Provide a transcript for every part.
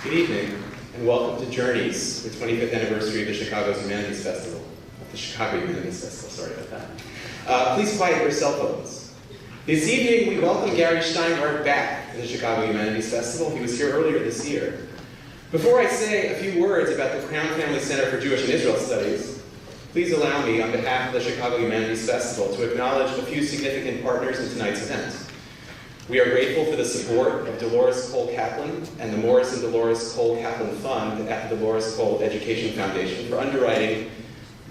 Good evening, and welcome to Journeys, the 25th anniversary of the Chicago Humanities Festival. The Chicago Humanities Festival, sorry about that. Please quiet your cell phones. This evening, we welcome Gary Shteyngart back to the Chicago Humanities Festival. He was here earlier this year. Before I say a few words about the Crown Family Center for Jewish and Israel Studies, please allow me, on behalf of the Chicago Humanities Festival, to acknowledge a few significant partners in tonight's event. We are grateful for the support of Dolores Cole Kaplan and the Morris and Dolores Cole Kaplan Fund at the Dolores Cole Education Foundation for underwriting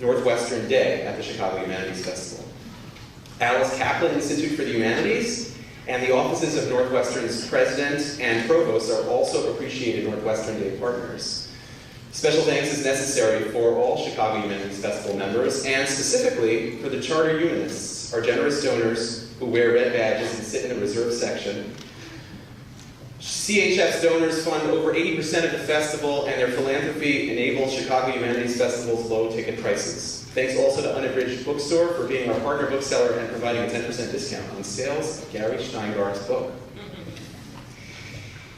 Northwestern Day at the Chicago Humanities Festival. Alice Kaplan Institute for the Humanities and the offices of Northwestern's president and provost are also appreciated Northwestern Day partners. Special thanks is necessary for all Chicago Humanities Festival members, and specifically for the Charter Humanists, our generous donors who wear red badges and sit in the reserve section. CHF's donors fund over 80% of the festival, and their philanthropy enables Chicago Humanities Festival's low ticket prices. Thanks also to Unabridged Bookstore for being our partner bookseller and providing a 10% discount on sales of Gary Shteyngart's book.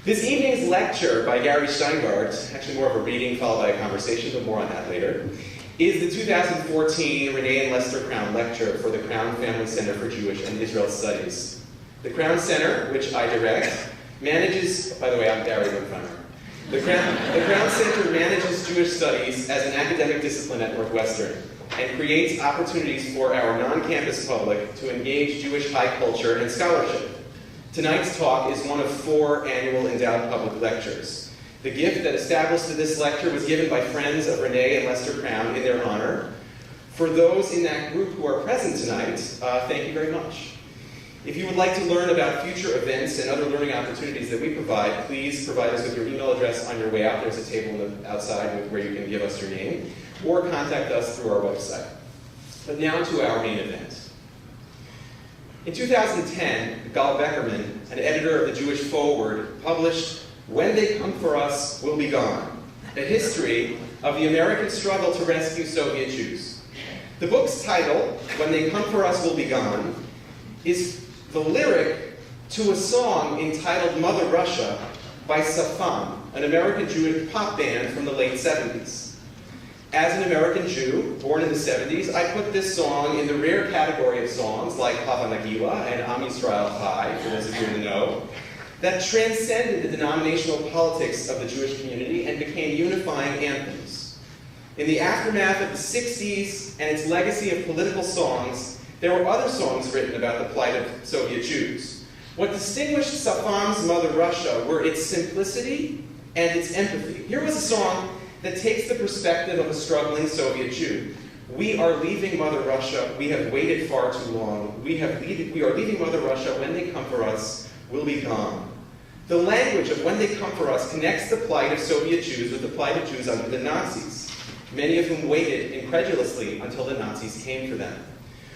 This evening's lecture by Gary Shteyngarт, actually more of a reading followed by a conversation, but more on that later, is the 2014 Renee and Lester Crown Lecture for the Crown Family Center for Jewish and Israel Studies. The Crown Center, which I direct, manages, by the way, I'm Gary Woodfunner. The Crown Center manages Jewish studies as an academic discipline at Northwestern and creates opportunities for our non-campus public to engage Jewish high culture and scholarship. Tonight's talk is one of 4 annual endowed public lectures. The gift that established this lecture was given by friends of Renee and Lester Crown in their honor. For those in that group who are present tonight, thank you very much. If you would like to learn about future events and other learning opportunities that we provide, please provide us with your email address on your way out. There's a table outside where you can give us your name, or contact us through our website. But now to our main event. In 2010, Gal Beckerman, an editor of the Jewish Forward, published When They Come For Us, We'll Be Gone, a history of the American struggle to rescue Soviet Jews. The book's title, When They Come For Us, We'll Be Gone, is the lyric to a song entitled Mother Russia by Safam, an American Jewish pop band from the late 70s. As an American Jew, born in the 70s, I put this song in the rare category of songs like Hava Nagila and Am Yisrael Chai, for those of you in the know, that transcended the denominational politics of the Jewish community and became unifying anthems. In the aftermath of the 60s and its legacy of political songs, there were other songs written about the plight of Soviet Jews. What distinguished Safam's Mother Russia were its simplicity and its empathy. Here was a song that takes the perspective of a struggling Soviet Jew. We are leaving Mother Russia. We have waited far too long. We are leaving Mother Russia. When they come for us, we'll be gone. The language of When They Come For Us connects the plight of Soviet Jews with the plight of Jews under the Nazis, many of whom waited incredulously until the Nazis came for them.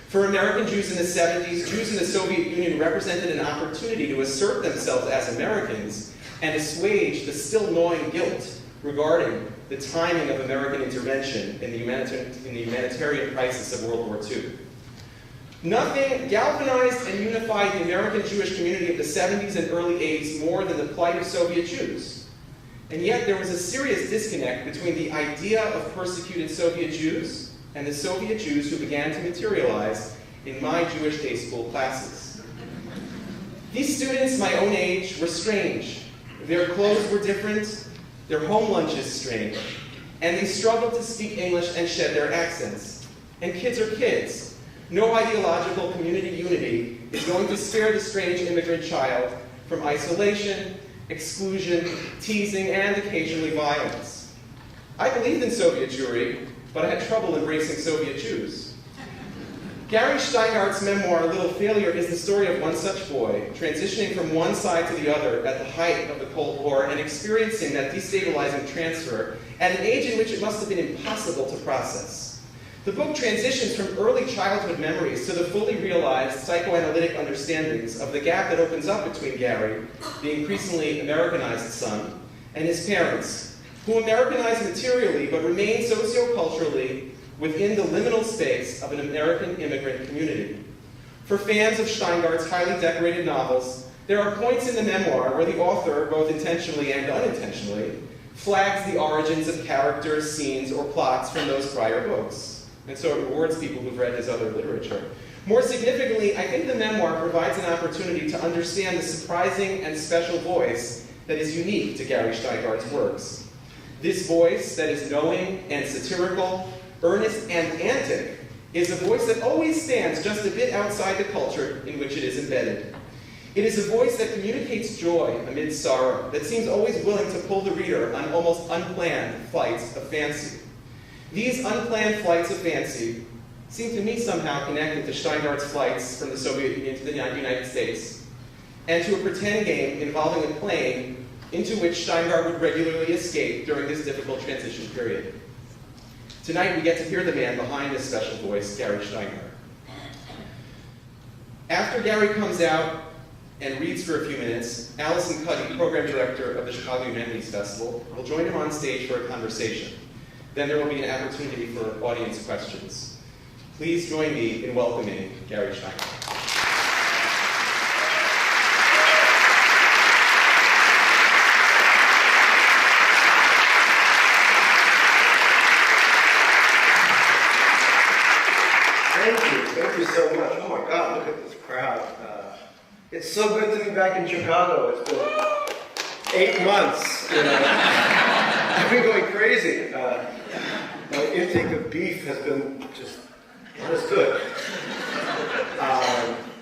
For American Jews in the 70s, Jews in the Soviet Union represented an opportunity to assert themselves as Americans and assuage the still gnawing guilt regarding the timing of American intervention in the humanitarian crisis of World War II. Nothing galvanized and unified the American Jewish community of the 70s and early 80s more than the plight of Soviet Jews. And yet there was a serious disconnect between the idea of persecuted Soviet Jews and the Soviet Jews who began to materialize in my Jewish day school classes. These students, my own age, were strange. Their clothes were different, their home lunches strange, and they struggled to speak English and shed their accents. And kids are kids. No ideological community unity is going to spare the strange immigrant child from isolation, exclusion, teasing, and occasionally violence. I believed in Soviet Jewry, but I had trouble embracing Soviet Jews. Gary Shteyngart's memoir, Little Failure, is the story of one such boy, transitioning from one side to the other at the height of the Cold War and experiencing that destabilizing transfer at an age in which it must have been impossible to process. The book transitions from early childhood memories to the fully realized psychoanalytic understandings of the gap that opens up between Gary, the increasingly Americanized son, and his parents, who Americanize materially but remain socioculturally within the liminal space of an American immigrant community. For fans of Shteyngart's highly decorated novels, There are points in the memoir where the author, both intentionally and unintentionally, flags the origins of characters, scenes, or plots from those prior books. And so it rewards people who've read his other literature. More significantly, I think the memoir provides an opportunity to understand the surprising and special voice that is unique to Gary Shteyngart's works. This voice that is knowing and satirical, earnest and antic, is a voice that always stands just a bit outside the culture in which it is embedded. It is a voice that communicates joy amid sorrow, that seems always willing to pull the reader on almost unplanned flights of fancy. These unplanned flights of fancy seem to me somehow connected to Shteyngart's flights from the Soviet Union to the United States, and to a pretend game involving a plane into which Shteyngardt would regularly escape during this difficult transition period. Tonight we get to hear the man behind this special voice, Gary Shteyngardt. After Gary comes out and reads for a few minutes, Allison Cuddy, program director of the Chicago Humanities Festival, will join him on stage for a conversation. Then there will be an opportunity for audience questions. Please join me in welcoming Gary Shteyngardt. Thank you so much. Oh my God, look at this crowd. It's so good to be back in Chicago. It's been 8 months. I've been going crazy. My intake of beef has been just not as good.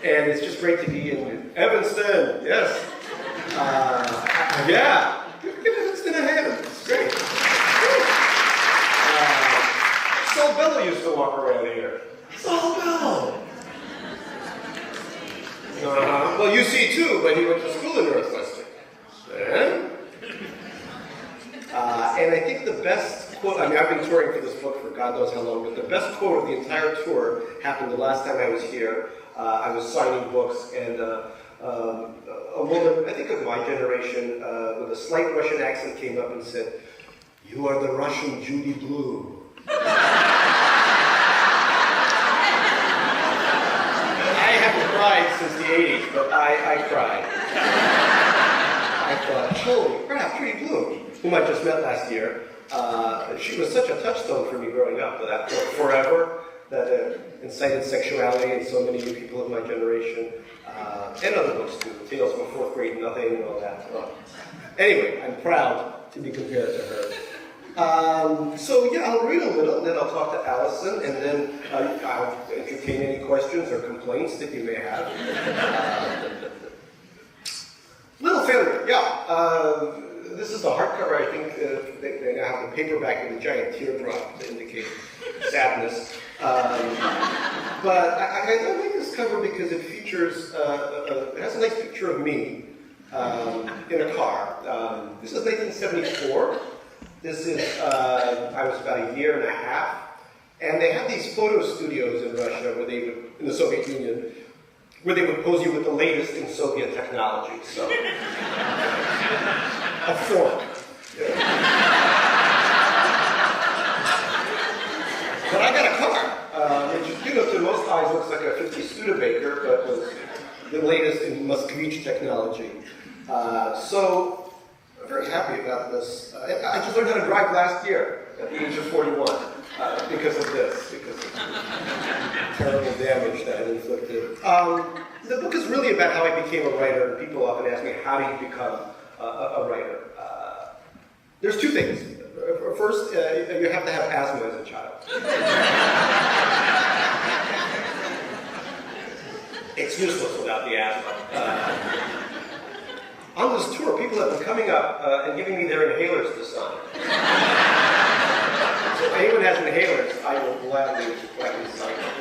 And it's just great to be in Evanston. Yes. Yeah. Give Evanston a hand. It's great. Saul Bellow used to walk around here. Saul Bellow. Well, you see too, but he went to school in Northwestern. And I think the best quote, I mean, I've been touring for this book for God knows how long, but the best quote of the entire tour happened the last time I was here. I was signing books, and a woman, I think of my generation, with a slight Russian accent came up and said, "You are the Russian Judy Blume." I haven't cried since the 80s, but I cried. I thought, holy crap, Judy Blume, whom I just met last year. She was such a touchstone for me growing up, that Forever, that incited sexuality in so many new people of my generation, and other books too, Tales from a Fourth Grade Nothing and all that. Anyway, I'm proud to be compared to her. So yeah, I'll read a little, and then I'll talk to Allison, and then I'll entertain any questions or complaints that you may have. Little Failure, yeah. This is the hardcover. I think they now have the paperback with a giant teardrop to indicate sadness. But I like this cover because it features, it has a nice picture of me in a car. This is 1974. This is, I was about a year and a half, and they had these photo studios in Russia, where they would, in the Soviet Union, where they would pose you with the latest in Soviet technology. So, a fork. But I got a car, which, to most eyes looks like a 50 Studebaker, but was the latest in Moskvich technology. So, I'm very happy about this. I just learned how to drive last year at the age of 41 because of this, because of the terrible damage that I inflicted. The book is really about how I became a writer, and people often ask me, how do you become a writer? There's two things. First, you have to have asthma as a child. It's useless without the asthma. On this tour, people have been coming up and giving me their inhalers to sign. So if anyone has inhalers, I will gladly sign them.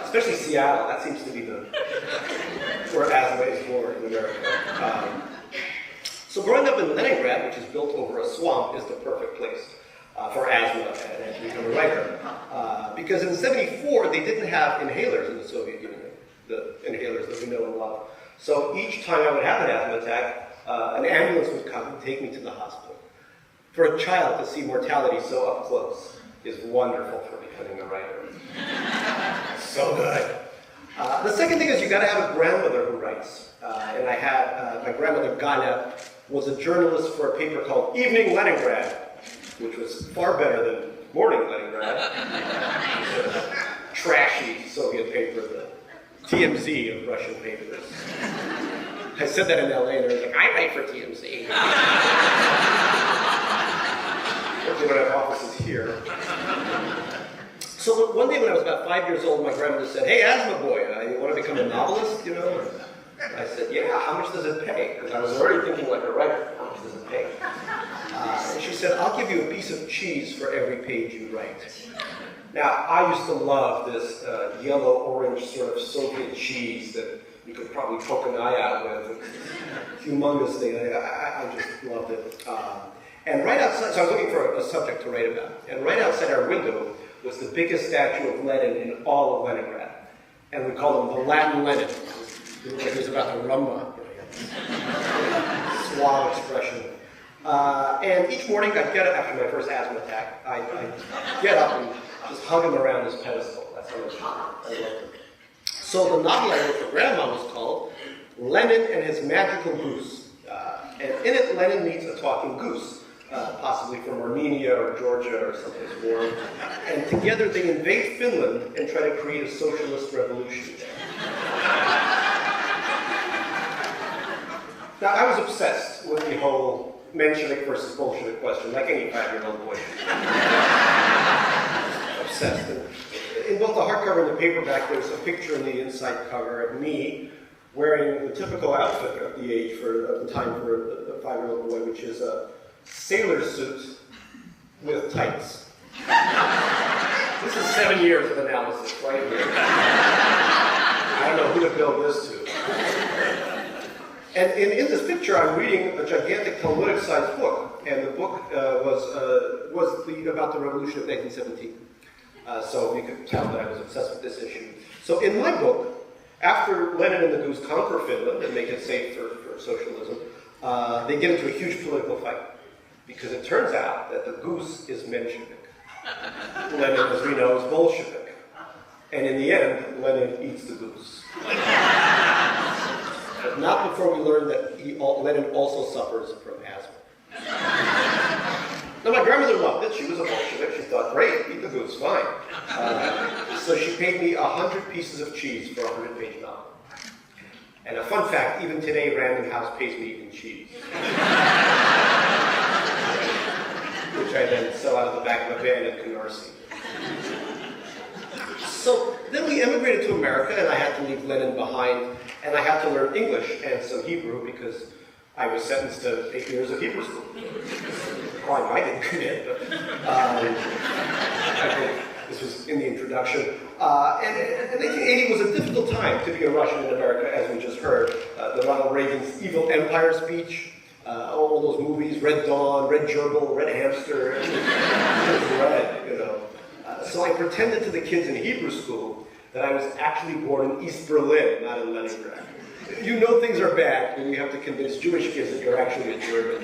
Especially Seattle, that seems to be where asthma is born in America. So growing up in Leningrad, which is built over a swamp, is the perfect place for asthma and to become a writer. Because in '74, they didn't have inhalers in the Soviet Union, the inhalers that we know and love. So each time I would have an asthma attack, an ambulance would come and take me to the hospital. For a child to see mortality so up close is wonderful for becoming a writer. So good. The second thing is you got to have a grandmother who writes. And I had, my grandmother Ganya was a journalist for a paper called Evening Leningrad, which was far better than Morning Leningrad. It was a trashy Soviet paper, the TMZ of Russian papers. I said that in LA and they were like, I write for TMZ. Hopefully we don't have offices here. So one day when I was about 5 years old, my grandmother said, hey, asthma boy, you want to become a novelist, you know? And I said, yeah, how much does it pay? Because I was already thinking like a writer, how much does it pay? And she said, I'll give you a piece of cheese for every page you write. Now, I used to love this yellow-orange sort of Soviet cheese that you could probably poke an eye out with. Humongous thing. I just loved it. And right outside, so I was looking for a subject to write about. And right outside our window was the biggest statue of Lenin in all of Leningrad. And we called him the Latin Lenin. He was about to rumba. Suave expression. And each morning I'd get up after my first asthma attack. I'd get up and just hug him around his pedestal. That's how much I loved him. So the novel I wrote for Grandma was called Lenin and His Magical Goose. And in it, Lenin meets a talking goose. Possibly from Armenia or Georgia or someplace warm. And together they invade Finland and try to create a socialist revolution. Now, I was obsessed with the whole Menshevik versus Bolshevik question, like any 5-year-old boy. Obsessed. And in both the hardcover and the paperback, there's a picture in the inside cover of me wearing the typical outfit of the age of the time for a 5-year-old boy, which is a sailor suit with tights. This is 7 years of analysis right here. I don't know who to build this to. And in this picture, I'm reading a gigantic Talmudic-sized book, and the book was about the revolution of 1917. So you could tell that I was obsessed with this issue. So in my book, after Lenin and the Goose conquer Finland and make it safe for socialism, they get into a huge political fight. Because it turns out that the goose is Menshevik. Lenin, as we know, is Bolshevik. And in the end, Lenin eats the goose. But not before we learn that Lenin also suffers from asthma. Now, my grandmother loved it. She was a Bolshevik. She thought, great, eat the goose, fine. So she paid me 100 pieces of cheese for a 100-page novel. And a fun fact, even today, Random House pays me in cheese. Which I then sell out of the back of a van in Canarsie. So then we immigrated to America, and I had to leave Lenin behind, and I had to learn English and some Hebrew because I was sentenced to 8 years of Hebrew school. Crime I didn't commit, but I think this was in the introduction. And 1980 was a difficult time to be a Russian in America, as we just heard. The Ronald Reagan's Evil Empire speech, all those movies, Red Dawn, Red Gerbil, Red Hamster, it was red, you know. So I pretended to the kids in Hebrew school that I was actually born in East Berlin, not in Leningrad. You know things are bad when you have to convince Jewish kids that you're actually a German.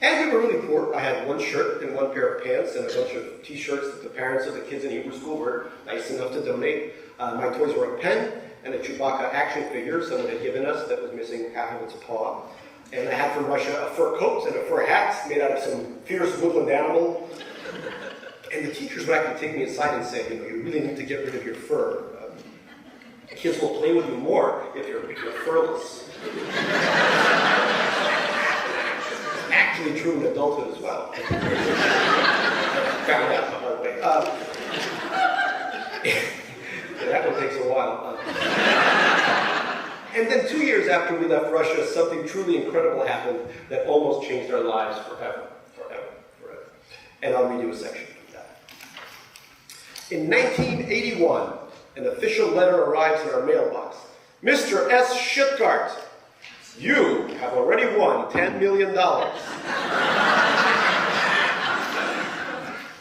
And we were really poor. I had one shirt and one pair of pants and a bunch of t-shirts that the parents of the kids in Hebrew school were nice enough to donate. My toys were a pen and a Chewbacca action figure someone had given us that was missing half of its paw. And I had from Russia a fur coat and a fur hat made out of some fierce woodland animal. And the teachers would actually take me aside and say, you know, you really need to get rid of your fur. Kids will play with you more if you're furless. Actually true in adulthood as well. Found out the hard way. That one takes a while. And then 2 years after we left Russia, something truly incredible happened that almost changed our lives forever. And I'll read you a section of that. In 1981, an official letter arrives in our mailbox. Mr. S. Shteyngart, you have already won $10 million.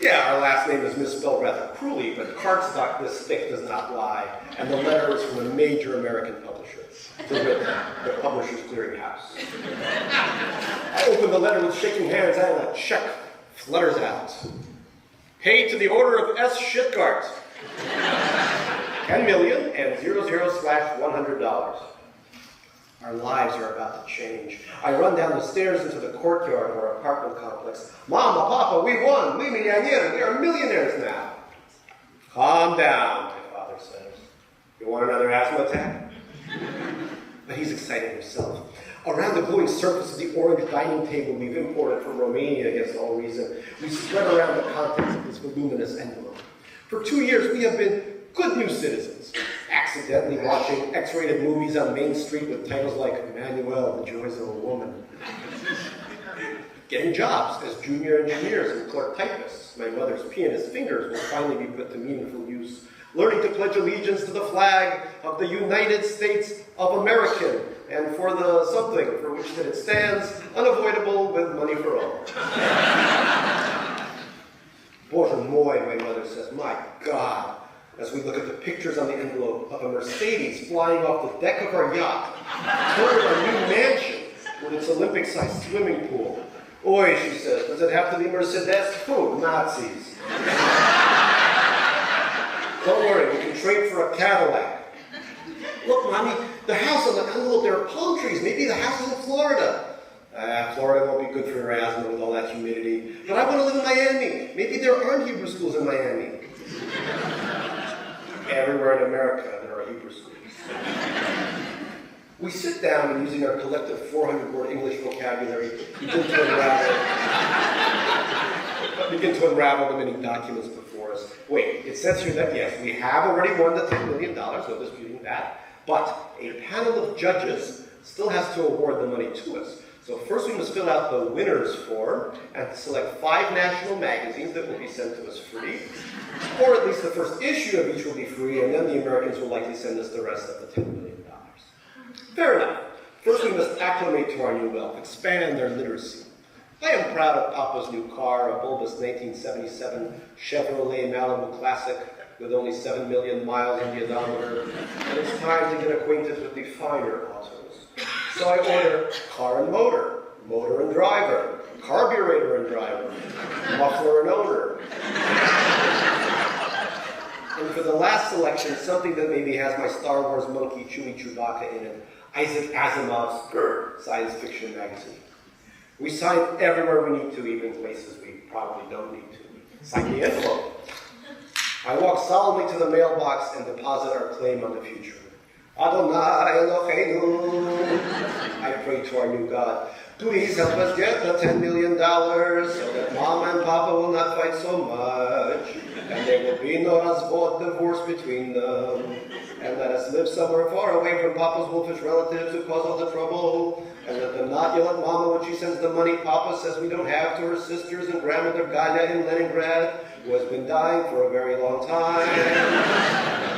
Yeah, our last name is misspelled rather cruelly, but cardstock this thick does not lie. And the letter is from a major American publisher, the Publishers Clearinghouse. I opened open the letter with shaking hands, and a check flutters out. Paid to the order of S. Shteyngart. 10 million and 00/$100. Our lives are about to change. I run down the stairs into the courtyard of our apartment complex. Mama, Papa, we won. We are millionaires now. Calm down, my father says. You want another asthma attack? But he's excited himself. Around the glowing surface of the orange dining table we've imported from Romania against all reason, we spread around the contents of this voluminous envelope. For 2 years, we have been good new citizens, accidentally watching X-rated movies on Main Street with titles like Emmanuel, The Joys of a Woman. Getting jobs as junior engineers and clerk typists. My mother's pianist fingers will finally be put to meaningful use. Learning to pledge allegiance to the flag of the United States of America, and for the something for which that it stands, unavoidable with money for all. Bоже moi, my mother says, my God, as we look at the pictures on the envelope of a Mercedes flying off the deck of our yacht toward our new mansion with its Olympic-sized swimming pool. Oi, she says, does it have to be Mercedes? Pooh, Nazis. Don't worry, we can trade for a Cadillac. Look, Mommy, the house on the envelope, there are palm trees. Maybe the house is in Florida. Florida won't be good for your asthma with all that humidity. But I want to live in Miami. Maybe there aren't Hebrew schools in Miami. Everywhere in America, there are Hebrew schools. We sit down and, using our collective 400-word English vocabulary, begin to unravel the many documents before us. Wait, it says here that, yes, we have already won the $10 million, no disputing that, but a panel of judges still has to award the money to us. So first we must fill out the winner's form and select 5 national magazines that will be sent to us free, or at least the first issue of each will be free, and then the Americans will likely send us the rest of the $10 million. Fair enough. First we must acclimate to our new wealth, expand their literacy. I am proud of Papa's new car, a bulbous 1977 Chevrolet Malibu Classic with only 7 million miles on the odometer, and it's time to get acquainted with the finer autos. So I order car and motor, motor and driver, carburetor and driver, muffler and owner. And for the last selection, something that maybe has my Star Wars monkey Chewie Chewbacca in it, Isaac Asimov's science fiction magazine. We sign everywhere we need to, even places we probably don't need to. Sign the envelope. I walk solemnly to the mailbox and deposit our claim on the future. Adonai Eloheinu. I pray to our new God. Please help us get the $10 million so that Mama and Papa will not fight so much, and there will be no divorce between them. And let us live somewhere far away from Papa's wolfish relatives who cause all the trouble. And let them not yell at Mama when she sends the money Papa says we don't have to her sisters and grandmother Ganya in Leningrad, who has been dying for a very long time.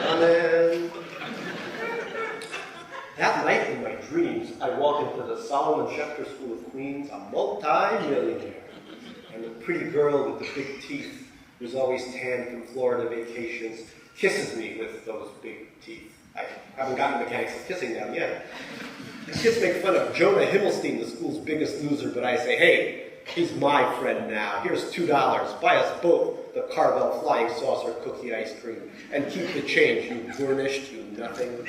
Amen. That night in my dreams, I walk into the Solomon Schechter School of Queens, a multi-millionaire. And the pretty girl with the big teeth, who's always tanned from Florida vacations, kisses me with those big teeth. I haven't gotten the mechanics of kissing down yet. The kids make fun of Jonah Himmelstein, the school's biggest loser, but I say, hey, he's my friend now. Here's $2. Buy us both the Carvel Flying Saucer cookie ice cream. And keep the change, you burnished, you nothing.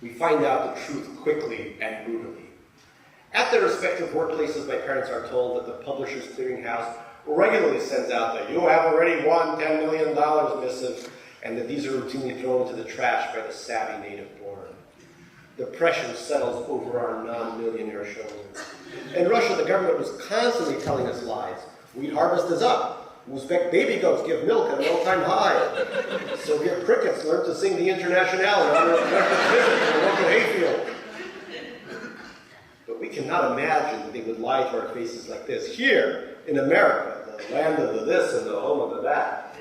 We find out the truth quickly and brutally. At their respective workplaces, my parents are told that the Publishers Clearinghouse regularly sends out the "you have already won $10 million" missive, and that these are routinely thrown into the trash by the savvy native born. The pressure settles over our non-millionaire shoulders. In Russia, the government was constantly telling us lies. Wheat harvest is up. Uzbek baby goats give milk at an all-time high. Soviet crickets learned to sing the Internationale in honor of Russia's visit to the local hayfield. But we cannot imagine that they would lie to our faces like this. Here, in America, the land of the this and the home of the that.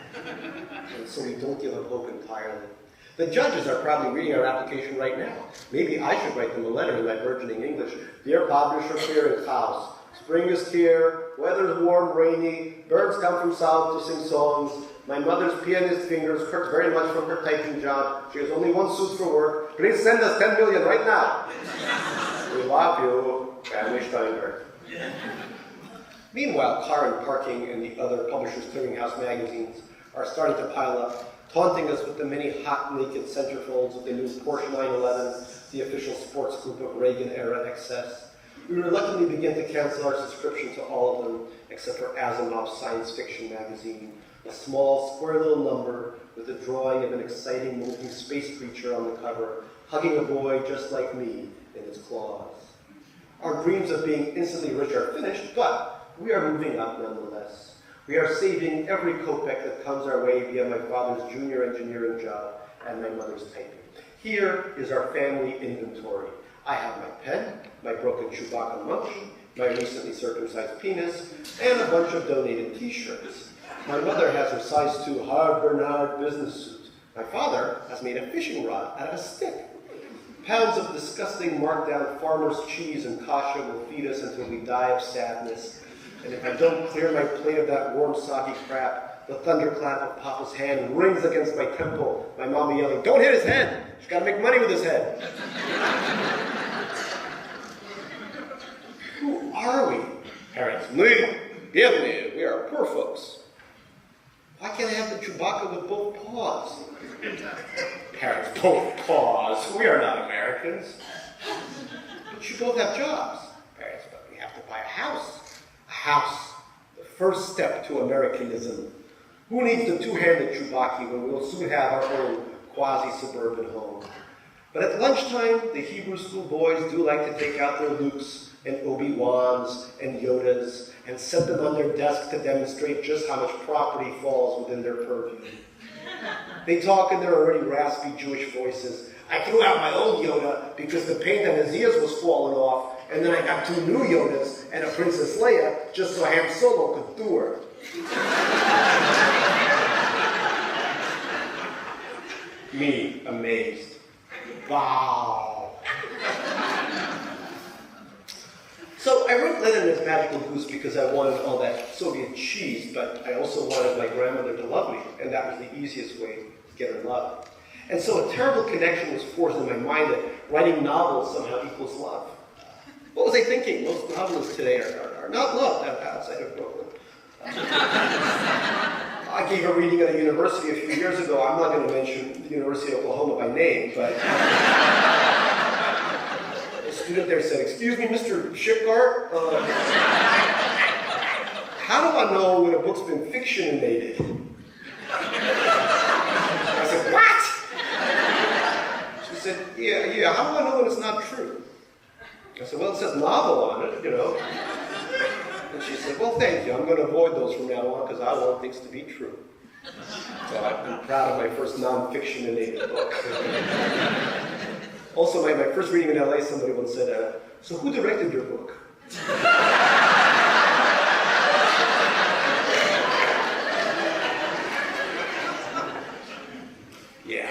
And so we don't give up hope entirely. The judges are probably reading our application right now. Maybe I should write them a letter in my burgeoning English. Dear publisher Clearinghouse, spring is here, weather is warm, rainy, birds come from south to sing songs, My mother's pianist fingers hurt very much from her typing job. She has only one suit for work. Please send us 10 million right now. We love you, family Shteyngart. Meanwhile, Car and Parking and the other Publishers Clearinghouse magazines are starting to pile up, taunting us with the many hot, naked centerfolds of the new Porsche 911, the official sports group of Reagan-era excess. We reluctantly begin to cancel our subscription to all of them, except for Asimov's science fiction magazine, a small, square little number with a drawing of an exciting, moving space creature on the cover, hugging a boy just like me in its claws. Our dreams of being instantly rich are finished, but we are moving up nonetheless. We are saving every kopeck that comes our way via my father's junior engineering job and my mother's typing. Here is our family inventory. I have my pen, my broken Chewbacca monkey, my recently circumcised penis, and a bunch of donated t-shirts. My mother has her size 2 Hard Bernard business suit. My father has made a fishing rod out of a stick. Pounds of disgusting marked down farmer's cheese and kasha will feed us until we die of sadness. And if I don't clear my plate of that warm, soggy crap, the thunderclap of Papa's hand rings against my temple, my mama yelling, "Don't hit his head! She's got to make money with his head." Who are we? Parents, we are poor folks. Why can't I have the Chewbacca with both paws? Parents, both paws. We are not Americans. But you both have jobs. Parents, but we have to buy a house. A house. The first step to Americanism. Who needs the two-handed Chewbacca when we'll soon have our own quasi-suburban home? But at lunchtime, the Hebrew school boys do like to take out their Lukes and Obi-Wans and Yodas and set them on their desk to demonstrate just how much property falls within their purview. They talk in their already raspy Jewish voices. I threw out my old Yoda because the paint on his ears was falling off, and then I got 2 new Yodas and a Princess Leia just so Han Solo could do her. Me, amazed. Wow. So I wrote Lenin as Magical Goose because I wanted all that Soviet cheese, but I also wanted my grandmother to love me, and that was the easiest way to get her love. And so a terrible connection was forced in my mind that writing novels somehow equals love. What was I thinking? Most novelists today are not loved outside of Brooklyn. I gave a reading at a university a few years ago. I'm not going to mention the University of Oklahoma by name, but a student there said, "Excuse me, Mr. Shteyngart, how do I know when a book's been fictionated?" I said, "What?" She said, yeah, how do I know when it's not true? I said, "Well, it says novel on it, you know." And she said, "Well, thank you. I'm going to avoid those from now on because I want things to be true." So I'm proud of my first non-fictionated book. Also, my first reading in LA, somebody once said, "So who directed your book?" Yeah.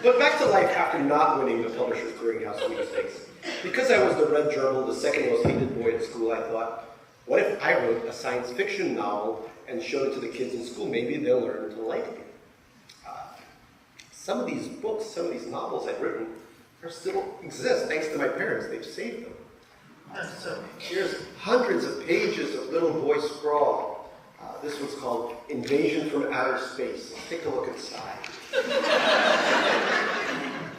But back to life after not winning the Publishers Clearinghouse sweepstakes. Because I was the red gerbil, the second most hated boy at school, I thought, what if I wrote a science fiction novel and showed it to the kids in school? Maybe they'll learn to like me. Some of these books, some of these novels I've written, still exist thanks to my parents. They've saved them. So here's hundreds of pages of little boy scrawl. This one's called Invasion from Outer Space. Let's take a look inside.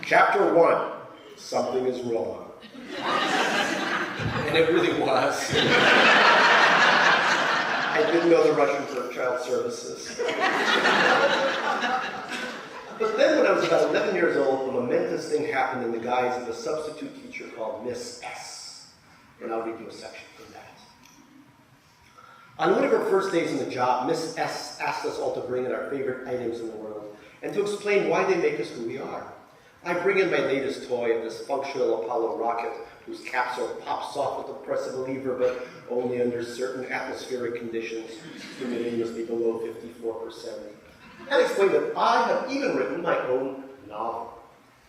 Chapter 1, Something is Wrong. And it really was. I didn't know the Russian for child services. But then when I was about 11 years old, a momentous thing happened in the guise of a substitute teacher called Miss S. And I'll read you a section from that. On one of her first days in the job, Miss S asked us all to bring in our favorite items in the world and to explain why they make us who we are. I bring in my latest toy, this functional Apollo rocket, whose capsule pops off with the press of a lever, but only under certain atmospheric conditions. Humidity must be below 54%. And explain that I have even written my own novel.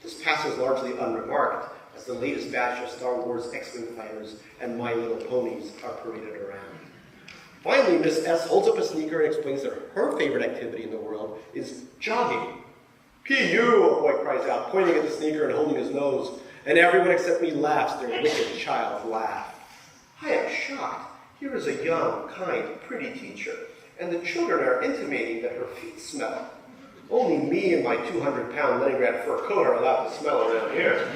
This passes largely unremarked, as the latest batch of Star Wars X-Wing fighters and My Little Ponies are paraded around. Finally, Miss S holds up a sneaker and explains that her favorite activity in the world is jogging. P.U., a boy cries out, pointing at the sneaker and holding his nose, and everyone except me laughs their wicked child laugh. I am shocked. Here is a young, kind, pretty teacher, and the children are intimating that her feet smell. Only me and my 200-pound Leningrad fur coat are allowed to smell around here.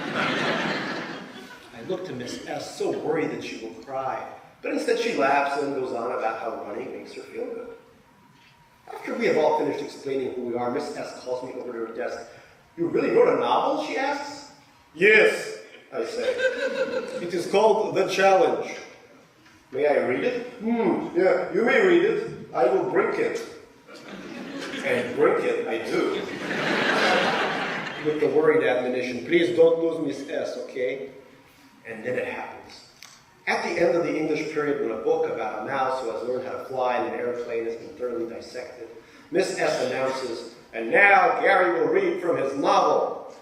I look to Miss S, so worried that she will cry, but instead she laughs and goes on about how running makes her feel good. After we have all finished explaining who we are, Miss S calls me over to her desk. You really wrote a novel, she asks. Yes, I say. It is called The Challenge. May I read it? Yeah, you may read it. I will drink it. And drink it, I do. With the worried admonition, please don't lose Miss S, okay? And then it happens. At the end of the English period, when a book about a mouse who has learned how to fly in an airplane has been thoroughly dissected, Miss S announces, and now Gary will read from his novel.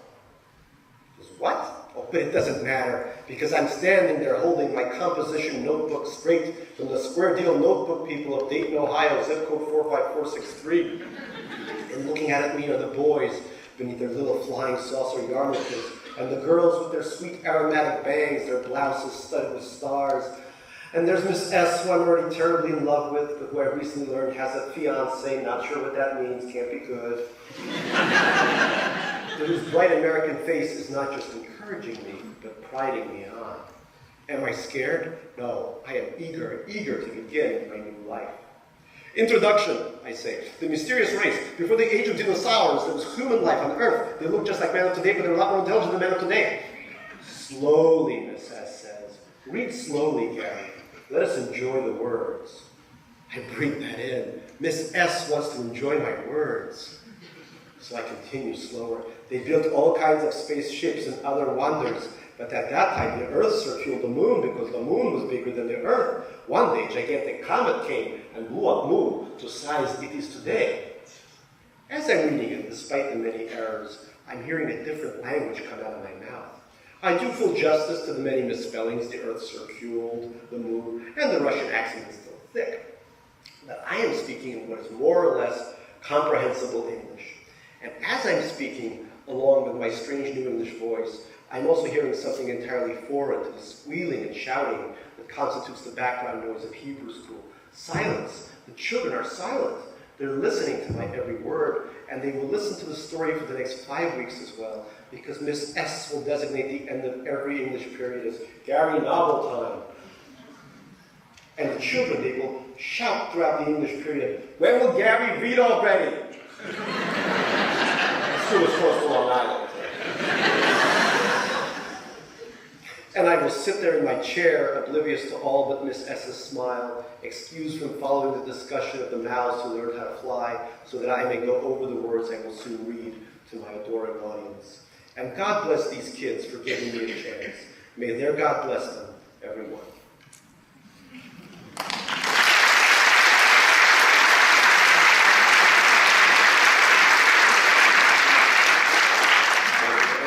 His what? Oh, but it doesn't matter, because I'm standing there holding my composition notebook straight from the Square Deal Notebook people of Dayton, Ohio, zip code 45463. And looking at me are the boys beneath their little flying saucer yarmulkes, and the girls with their sweet aromatic bangs, their blouses studded with stars. And there's Miss S, who I'm already terribly in love with, but who I recently learned has a fiancé, not sure what that means, can't be good. Whose bright American face is not just encouraging me, but priding me on. Am I scared? No, I am eager to begin my new life. Introduction, I say. The mysterious race. Before the age of dinosaurs, there was human life on Earth. They looked just like man of today, but they're a lot more intelligent than man of today. Slowly, Miss S says. Read slowly, Gary. Let us enjoy the words. I breathe that in. Miss S wants to enjoy my words. So I continue slower. They built all kinds of spaceships and other wonders. But at that time, the Earth circled the moon because the moon was bigger than the Earth. One day, a gigantic comet came and blew up moon to size it is today. As I'm reading it, despite the many errors, I'm hearing a different language come out of my mouth. I do full justice to the many misspellings, the Earth circled, the moon, and the Russian accent is still thick. But I am speaking in what is more or less comprehensible English. And as I'm speaking, along with my strange new English voice, I'm also hearing something entirely foreign to the squealing and shouting that constitutes the background noise of Hebrew school. Silence. The children are silent. They're listening to my every word, and they will listen to the story for the next 5 weeks as well, because Miss S will designate the end of every English period as Gary novel time. And the children, they will shout throughout the English period, when will Gary read already? School is close to Long Island. And I will sit there in my chair, oblivious to all but Miss S.'s smile, excused from following the discussion of the mouse who learned how to fly, so that I may go over the words I will soon read to my adoring audience. And God bless these kids for giving me a chance. May their God bless them, everyone.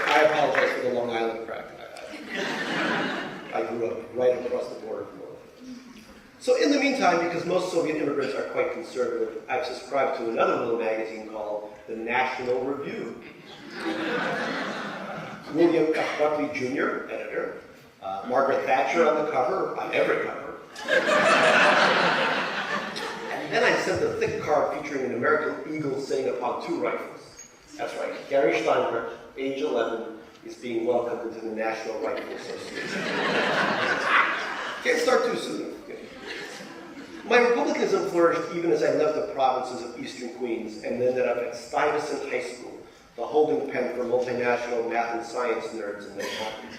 I apologize for the Long Island crack. I grew up right across the border from North. So in the meantime, because most Soviet immigrants are quite conservative, I've subscribed to another little magazine called the National Review. William F. Buckley Jr., editor. Margaret Thatcher on the cover, on every cover. And then I sent a thick card featuring an American eagle sitting upon 2 rifles. That's right, Gary Shteyngart, age 11, is being welcomed into the National Rifle Association. Can't start too soon. My republicanism flourished even as I left the provinces of eastern Queens and ended up at Stuyvesant High School, the holding pen for multinational math and science nerds in Manhattan.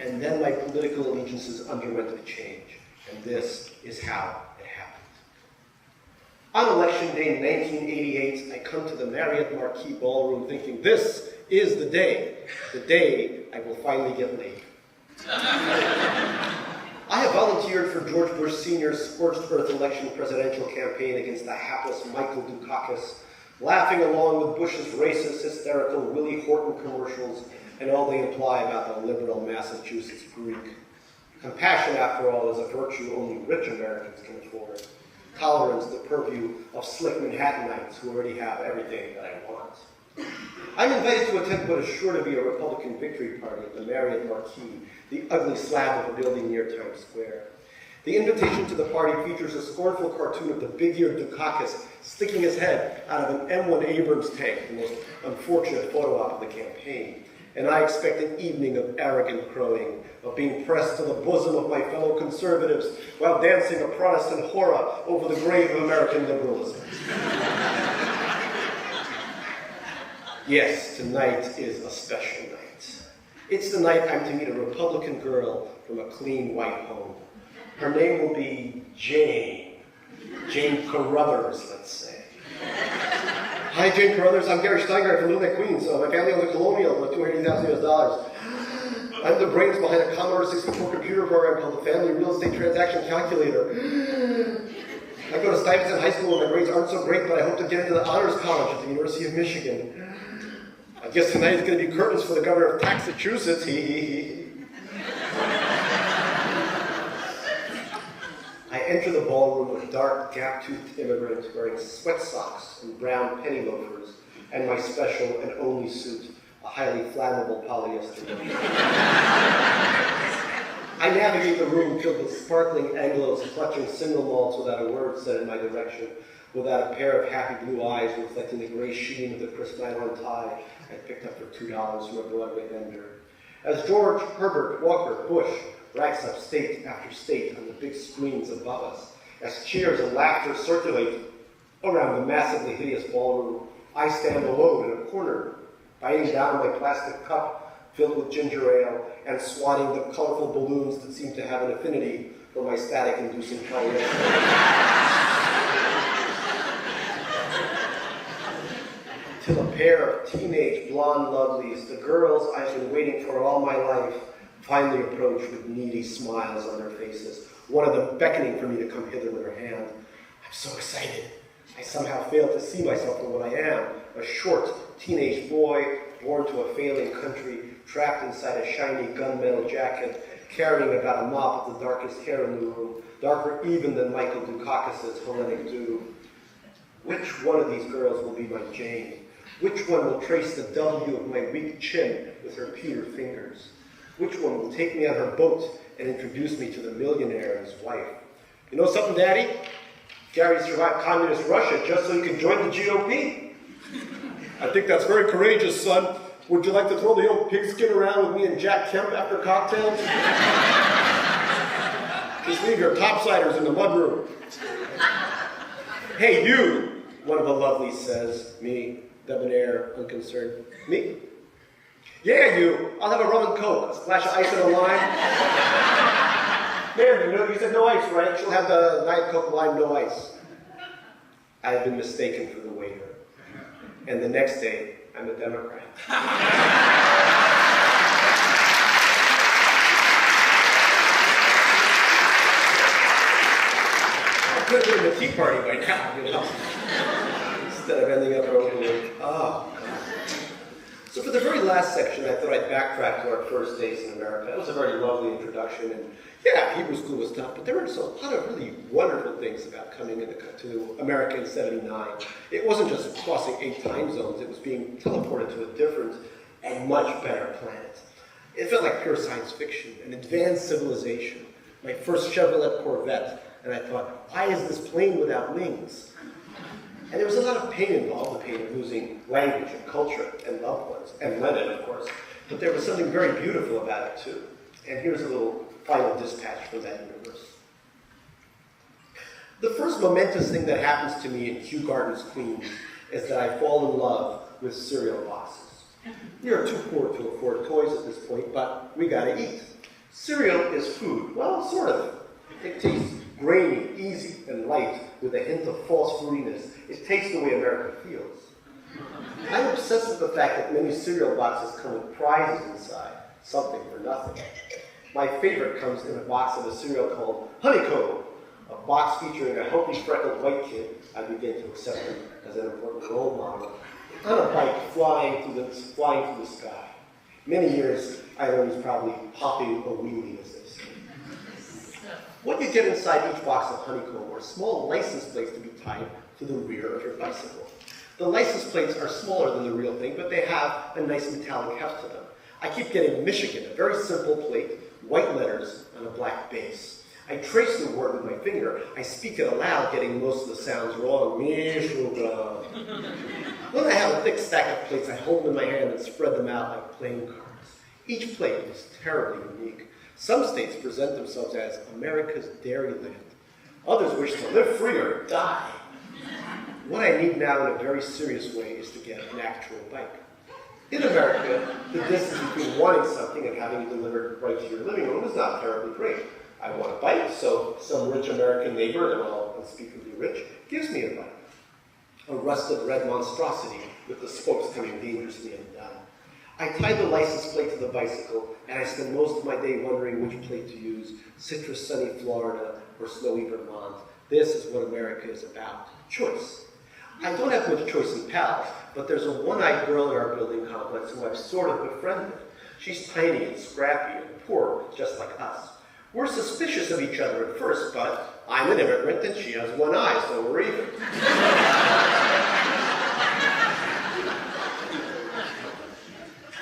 And then my political allegiances underwent a change, and this is how it happened. On Election Day in 1988, I come to the Marriott Marquis Ballroom thinking, this is the day I will finally get laid. I have volunteered for George Bush Sr.'s scorched earth election presidential campaign against the hapless Michael Dukakis, laughing along with Bush's racist, hysterical Willie Horton commercials and all they imply about the liberal Massachusetts Greek. Compassion, after all, is a virtue only rich Americans can afford. tolerance the purview of slick Manhattanites who already have everything that I want. I'm invited to attend what is sure to be a Republican victory party at the Marriott Marquis, the ugly slab of a building near Times Square. The invitation to the party features a scornful cartoon of the big-eared Dukakis sticking his head out of an M1 Abrams tank, the most unfortunate photo op of the campaign. And I expect an evening of arrogant crowing, of being pressed to the bosom of my fellow conservatives while dancing a Protestant hora over the grave of American liberalism. Yes, tonight is a special night. It's the night I'm to meet a Republican girl from a clean white home. Her name will be Jane. Jane Carruthers, let's say. Hi, Jane Carruthers. I'm Gary Shteyngart from Little Neck, Queens. My family owns a Colonial for $280,000 US. I'm the brains behind a Commodore 64 computer program called the Family Real Estate Transaction Calculator. I go to Stuyvesant High School and my grades aren't so great, but I hope to get into the Honors College at the University of Michigan. I guess tonight is going to be curtains for the governor of Massachusetts. I enter the ballroom a dark, gap-toothed immigrant wearing sweat socks and brown penny loafers, and my special and only suit, a highly flammable polyester. I navigate the room filled with sparkling Anglos clutching single malts without a word said in my direction, without a pair of happy blue eyes reflecting the gray sheen of the crisp nylon tie I picked up for $2 from a Broadway vendor. As George Herbert Walker Bush racks up state after state on the big screens above us, as cheers and laughter circulate around the massively hideous ballroom, I stand alone in a corner, biting down my plastic cup filled with ginger ale and swatting the colorful balloons that seem to have an affinity for my static-inducing polyester. Till a pair of teenage blonde lovelies, the girls I've been waiting for all my life, finally approach with needy smiles on their faces, one of them beckoning for me to come hither with her hand. I'm so excited. I somehow fail to see myself for what I am, a short teenage boy born to a failing country, trapped inside a shiny gunmetal jacket, carrying about a mop of the darkest hair in the room, darker even than Michael Dukakis' Hellenic dew. Which one of these girls will be my Jane? Which one will trace the W of my weak chin with her pewter fingers? Which one will take me on her boat and introduce me to the millionaire and his wife? You know something, Daddy? Gary survived communist Russia just so he could join the GOP. I think that's very courageous, son. Would you like to throw the old pigskin around with me and Jack Kemp after cocktails? Just leave your topsiders in the mudroom. Hey, you, one of the lovelies says. Me, debonair, unconcerned. Me? Yeah, you. I'll have a rum and coke, a splash of ice and a lime. Man, you said no ice, right? She'll have the Diet Coke lime, no ice. I have been mistaken for the waiter. And the next day, I'm a Democrat. I could have been in the Tea Party by now, you know, instead of ending up at Overlook. Oh, God. So for the very last section, I thought I'd backtrack to our first days in America. It was a very lovely introduction, and yeah, Hebrew school was tough, but there were a lot of really wonderful things about coming to America in '79. It wasn't just crossing 8 time zones, it was being teleported to a different and much better planet. It felt like pure science fiction, an advanced civilization. My first Chevrolet Corvette, and I thought, why is this plane without wings? And there was a lot of pain involved, the pain of losing language and culture and loved ones, and Lenin, of course. But there was something very beautiful about it, too. And here's a little final dispatch from that universe. The first momentous thing that happens to me in Kew Gardens, Queens, is that I fall in love with cereal boxes. We are too poor to afford toys at this point, but we gotta eat. Cereal is food. Well, sort of. It tastes grainy, easy, and light, with a hint of false fruitiness. It tastes the way America feels. I'm obsessed with the fact that many cereal boxes come with prizes inside, something for nothing. My favorite comes in a box of a cereal called Honeycomb, a box featuring a healthy freckled white kid. I begin to accept him as an important role model, on a bike flying through the sky. Many years I learned he's probably popping a wheelie, as they say. What you get inside each box of honeycomb are small license plates to be tied to the rear of your bicycle. The license plates are smaller than the real thing, but they have a nice metallic heft to them. I keep getting Michigan, a very simple plate, white letters on a black base. I trace the word with my finger. I speak it aloud, getting most of the sounds wrong. Michigan. When I have a thick stack of plates, I hold them in my hand and spread them out like playing cards. Each plate is terribly unique. Some states present themselves as America's Dairyland. Others wish to live free or die. What I need now in a very serious way is to get an actual bike. In America, the distance between wanting something and having it delivered right to your living room is not terribly great. I want a bike, so some rich American neighbor, they're all unspeakably rich, gives me a bike. A rusted red monstrosity with the spokes coming dangerously undone. I tie the license plate to the bicycle, and I spend most of my day wondering which plate to use, citrus sunny Florida or snowy Vermont. This is what America is about, choice. I don't have much choice in pals, but there's a one-eyed girl in our building complex who I've sort of befriended. She's tiny and scrappy and poor, just like us. We're suspicious of each other at first, but I'm an immigrant and she has one eye, so we're even.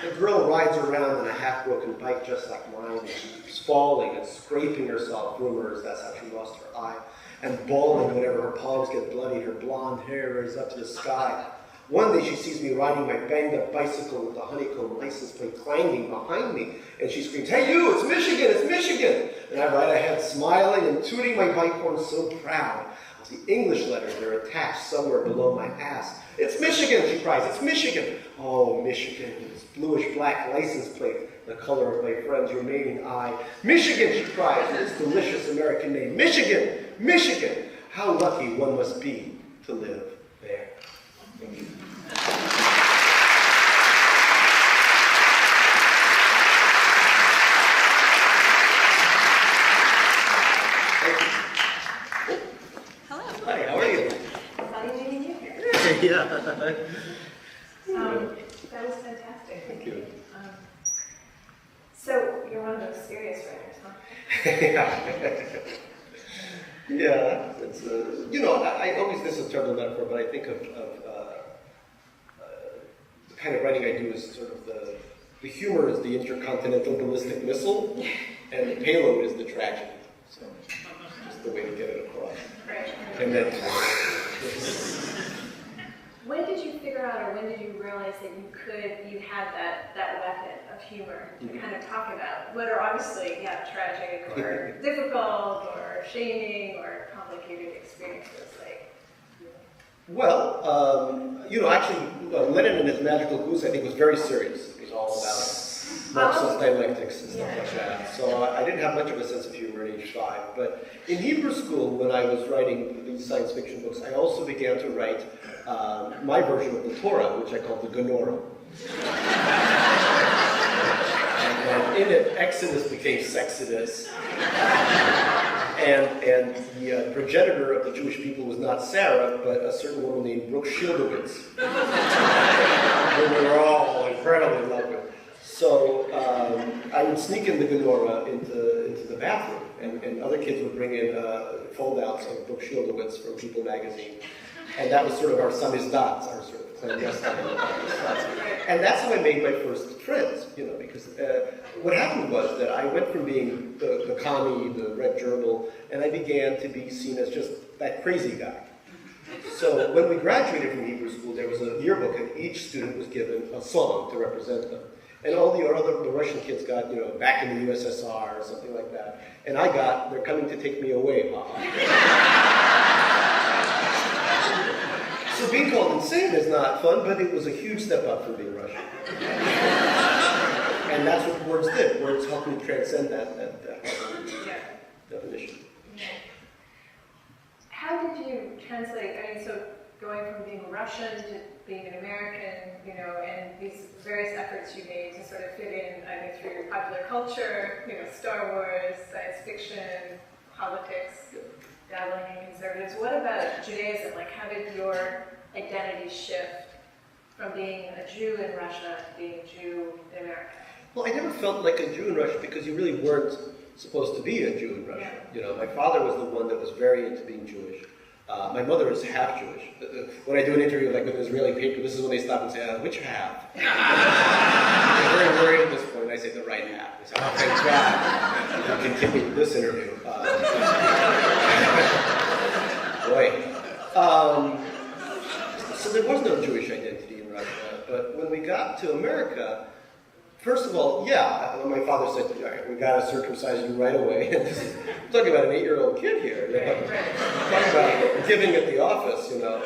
The girl rides around on a half-broken bike just like mine, and she's falling and scraping herself. Rumors that's how she lost her eye. And bawling whenever her palms get bloody, her blonde hair is up to the sky. One day she sees me riding my banged-up bicycle with the honeycomb license plate clanging behind me, and she screams, "Hey you, it's Michigan, it's Michigan!" And I ride ahead smiling and tooting my bike horn so proud. The English letters are attached somewhere below my ass. "It's Michigan," she cries, "it's Michigan!" Oh, Michigan, this bluish-black license plate, the color of my friend's remaining eye. "Michigan," she cries, with its delicious American name. "Michigan! Michigan! How lucky one must be to live there." Thank you. Hello. Hi, how are you? Funny meeting you here. Yeah. That was fantastic. Thank you. So you're one of those serious writers, huh? Yeah, it's I always, this is a terrible metaphor, but I think of the kind of writing I do is sort of the humor is the intercontinental ballistic missile, and the payload is the tragedy. So, just the way to get it across. Right. And then, When did you figure out, or when did you realize that you had that weapon of humor to kind of talk about what are obviously, tragic or difficult or shaming or complicated experiences like? well, actually, Lenin and his magical goose, I think, was very serious. It was all about Marxist dialectics and stuff like that. So I didn't have much of a sense of humor at age 5. But in Hebrew school, when I was writing these science fiction books, I also began to write my version of the Torah, which I called the Genorah. And in it, Exodus became Sexodus. And the progenitor of the Jewish people was not Sarah, but a certain woman named Brooke Shildowitz, who we were all incredibly in love with. So I would sneak in the Genorah into the bathroom, and other kids would bring in foldouts of Brooke Shildowitz from People magazine. And that was sort of our samizdat, our sort of clandestine. And that's how I made my first friends, because what happened was that I went from being the commie, the red gerbil, and I began to be seen as just that crazy guy. So when we graduated from Hebrew school, there was a yearbook, and each student was given a song to represent them. And all the Russian kids got, back in the USSR or something like that. And I got, "They're coming to take me away, haha." So being called insane is not fun, but it was a huge step up from being Russian. And that's what words did. Words helped me transcend that definition. How did you translate, so going from being Russian to being an American, and these various efforts you made to sort of fit in either through your popular culture, Star Wars, science fiction, politics, dabbling in conservatives. What about Judaism? How did your identity shift from being a Jew in Russia to being a Jew in America? Well, I never felt like a Jew in Russia because you really weren't supposed to be a Jew in Russia. You know, my father was the one that was very into being Jewish. My mother is half Jewish. When I do an interview like with an Israeli paper, this is when they stop and say, which half? I'm very worried at this point. I say the right half. They say, oh, thank God. You can continue this interview. Boy. So there was no Jewish identity in Russia. But when we got to America, first of all, my father said, all right, we got to circumcise you right away. And this is, we're talking about an 8-year-old kid here. Talking about giving at the office, you know.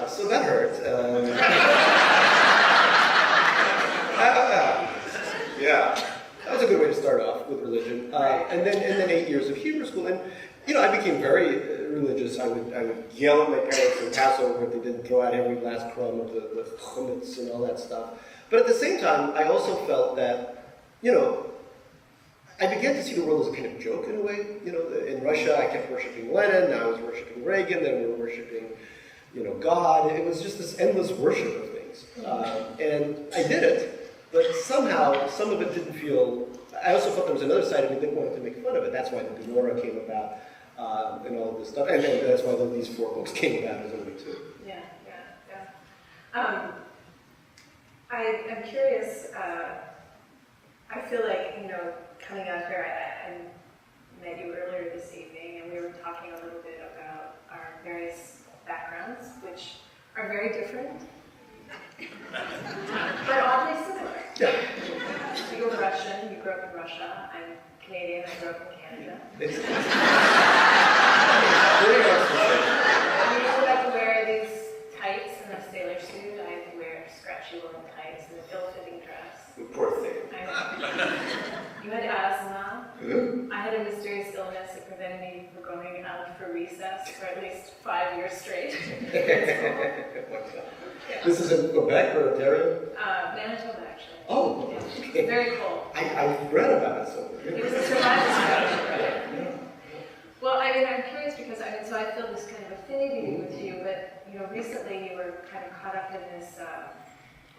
So that hurt. That was a good way to start off with religion. And then 8 years of Hebrew school. And, you know, I became very religious. I would yell at my parents in Passover if they didn't throw out every last crumb of the chametz and all that stuff. But at the same time, I also felt that, you know, I began to see the world as a kind of joke in a way. You know, in Russia, I kept worshiping Lenin, I was worshiping Reagan, then we were worshiping, you know, God. It was just this endless worship of things. And I did it, but somehow, some of it didn't feel, I also felt there was another side of me that wanted to make fun of it. That's why the Gemara came about, and all of this stuff. And that's why these 4 books came about as a way too. Yeah. I'm curious, I feel like, you know, coming out here, I met you earlier this evening, and we were talking a little bit about our various backgrounds, which are very different, but oddly similar. Yeah. You're Russian, you grew up in Russia. I'm Canadian, I grew up in Canada. It's You like to wear these tights and a sailor suit. I wear scratchy little tights and an ill-fitting dress. poor thing. I know. You had asthma. Mm-hmm. I had a mysterious illness that prevented me from going out for recess for at least 5 years straight. Yeah. This is in Quebec or Ontario? Manitoba, actually. Oh, Yeah. okay. Very cold. I read about it somewhere. It was a survival strategy, right? Well, I mean, I'm curious because so I feel this kind of affinity with you, but you know, recently you were kind of caught up in this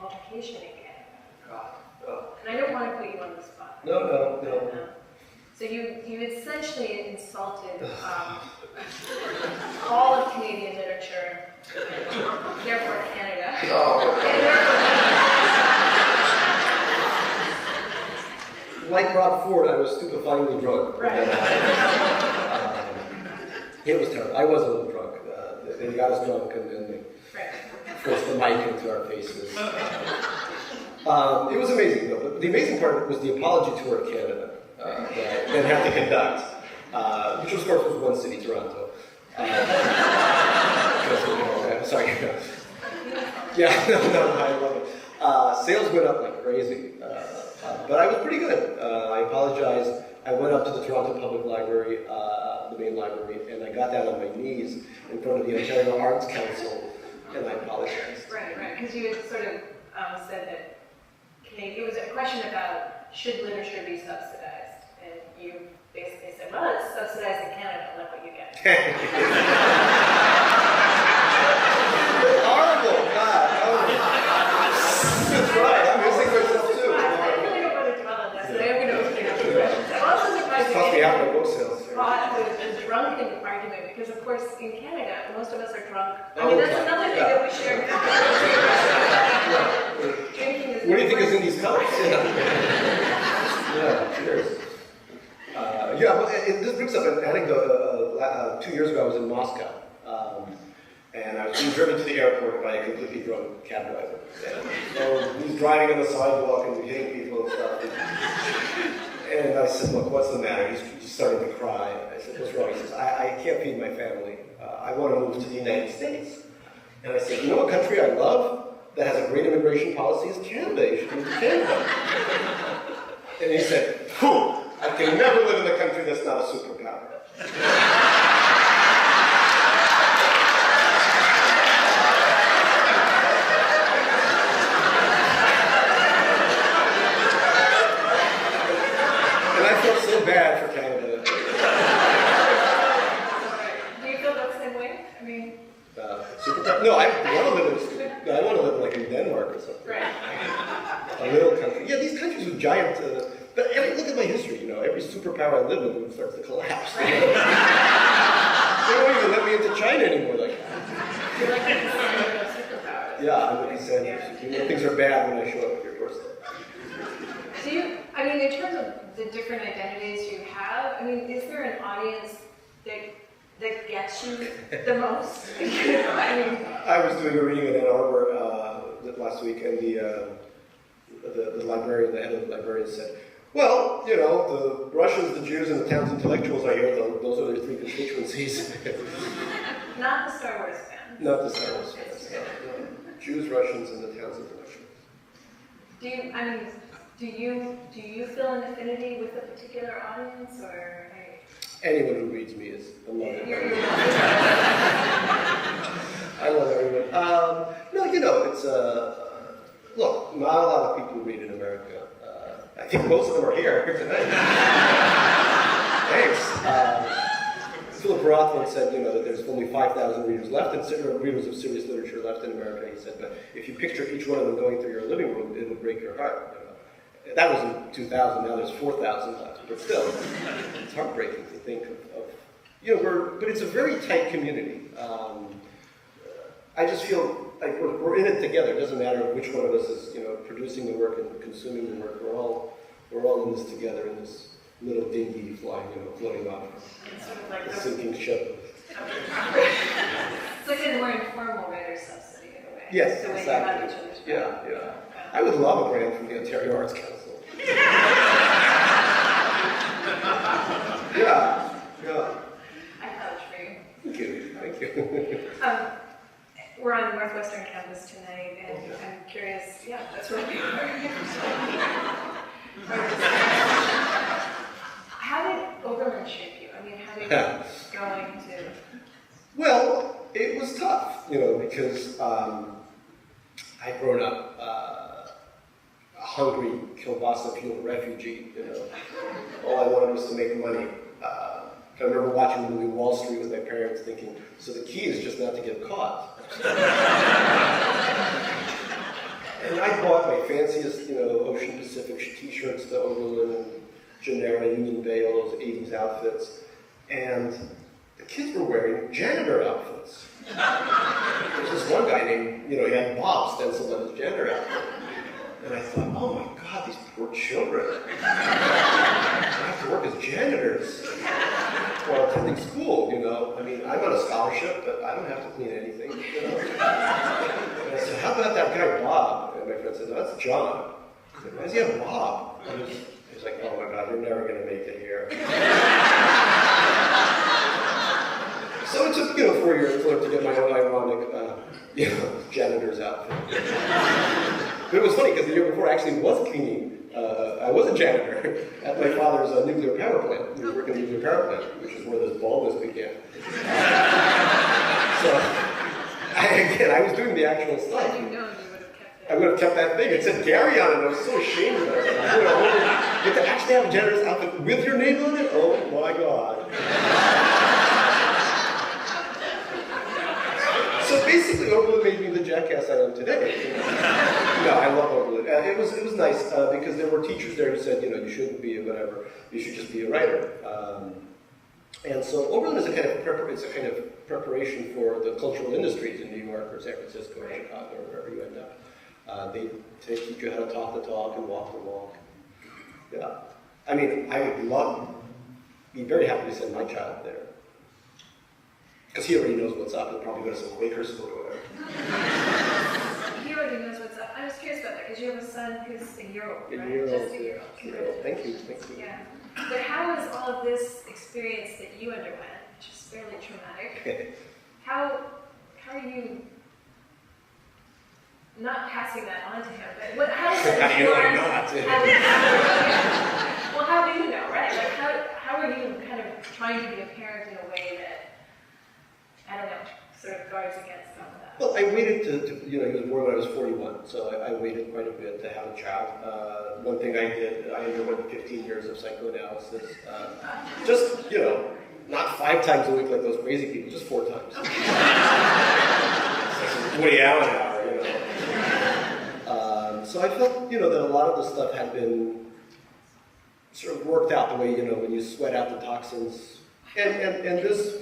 altercation again. God. Oh. And I don't want to put you on the spot. No. So you essentially insulted all of Canadian literature, therefore Canada. Like Rob Ford, I was stupefyingly drunk. Right. It was terrible. I was a little drunk. They got us drunk and then they forced the mic into our faces. It was amazing though. But the amazing part was the apology tour of Canada that I then had to conduct, which of course was one city, Toronto. Sorry. Yeah, no, I love it. Sales went up like crazy. But I was pretty good. I apologized. I went up to the Toronto Public Library, the main library, and I got down on my knees in front of the Ontario Arts Council, and I apologized. Right, because you had sort of said that it was a question about should literature be subsidized, and you basically said, well, it's subsidized in Canada, look what you get. Horrible, God. That's right, I'm missing myself too. I really don't want to dwell on this, but I'm going to open it up. I'm also surprised Cost me half my book sales. fought the drunken argument, because of course in Canada, most of us are drunk. I mean, that's another thing that we share. Drinking is What do you think is in these cups? Yeah, cheers. This brings up an anecdote. 2 years ago, I was in Moscow. And I was being driven to the airport by a completely drunk cab driver. So he's driving on the sidewalk and hitting people and stuff. And I said, look, what's the matter? He's starting to cry. I said, what's wrong? He says, I can't feed my family. I want to move to the United States. And I said, you know what country I love that has a great immigration policy is Canada. You should move to Canada. And he said, phew, I can never live in a country that's not a superpower. Bad for Canada. Do you feel that same way? I mean, no, I want to live like in Denmark or something. right. A little country. Yeah, these countries with giant, but look at my history, every superpower I live in starts to collapse. They don't even let me into China anymore like that. You're like the Cassandra of superpowers. Yeah, I'm the Cassandra. Things are bad when I show up at your doorstep. In terms of the different identities you have, is there an audience that gets you the most? I was doing a reading in Ann Arbor last week, and the librarian, the head of the librarian said, well, the Russians, the Jews, and the town's intellectuals are here. Those are their three constituencies. Not the Star Wars fans. Not the Star Wars fans. No. Jews, Russians, and the town's intellectuals. Do you feel an affinity with a particular audience, or? Anyone who reads me is, I love it. I love everyone. It's look, not a lot of people read in America. I think most of them are here tonight. Thanks. Philip Roth once said, that there's only 5,000 readers left, and readers of serious literature left in America. He said, but if you picture each one of them going through your living room, it would break your heart. That was in 2000. Now there's 4,000 left, but still, it's heartbreaking to think of but it's a very tight community. I just feel like we're in it together. It doesn't matter which one of us is, producing the work and consuming the work. We're all in this together in this little dinghy floating off Sort of like a sinking ship. It's like a more informal writer subsidy in a way. Yes, the way exactly. you have each other's Yeah. I would love a grant from the Ontario Arts Council. Yeah. I vouch for you. Thank you. We're on the Northwestern campus tonight, and I'm curious, that's where we are. How did Oberlin shape you? How did going to... Well, it was tough, because I'd grown up a hungry, kielbasa-fueled refugee, All I wanted was to make money. I remember watching the movie Wall Street with my parents thinking, so the key is just not to get caught. And I bought my fanciest, Ocean Pacific t-shirts to Oberlin and Genera, Union Bales, 80s outfits. And the kids were wearing janitor outfits. There's this one guy named, he had Bob stenciled on his janitor outfit. And I thought, oh my God, these poor children. I have to work as janitors while attending school, I'm on a scholarship, but I don't have to clean anything, And I said, how about that guy Bob? And my friend said, no, that's John. I said, why does he have Bob? And he's like, oh my God, you're never going to make it here. So it took, 4 years to get my own ironic, janitor's outfit. But it was funny because the year before I actually was cleaning. I was a janitor at my father's nuclear power plant. We were working at a nuclear power plant, which is where this baldness began. So, I was doing the actual stuff. Had you known, you would have kept it. I would have kept that thing. It said Gary on it, and I was so ashamed of it. You get to actually have a janitor's outfit with your name on it? Oh my God. So basically, Oberlin made me the jackass I am today. No, I love Oberlin. It was nice because there were teachers there who said, you shouldn't be a whatever. You should just be a writer. And so Oberlin is a kind of preparation for the cultural industries in New York or San Francisco or Chicago or wherever you end up. They teach you how to talk the talk and walk the walk. Yeah. I would be very happy to send my child there. Because he already knows what's up. He'll probably go to some Quaker school or whatever. He already knows what's up. I was curious about that because you have a son who's a year-old, right? A year-old. Just a year-old. Thank you. Yeah. But how is all of this experience that you underwent, which is fairly traumatic, how are you not passing that on to him, but how does it How do you know I'm not? Well, how do you know, right? How are you kind of trying to be a parent in a way that, I don't know, sort of guards against some of that? Well, I waited to he was born when I was 41, so I waited quite a bit to have a child. One thing I did, I underwent 15 years of psychoanalysis. Just, not 5 times a week like those crazy people, just 4 times. Woody Allen hour, So I felt, that a lot of the stuff had been sort of worked out the way, when you sweat out the toxins. And this,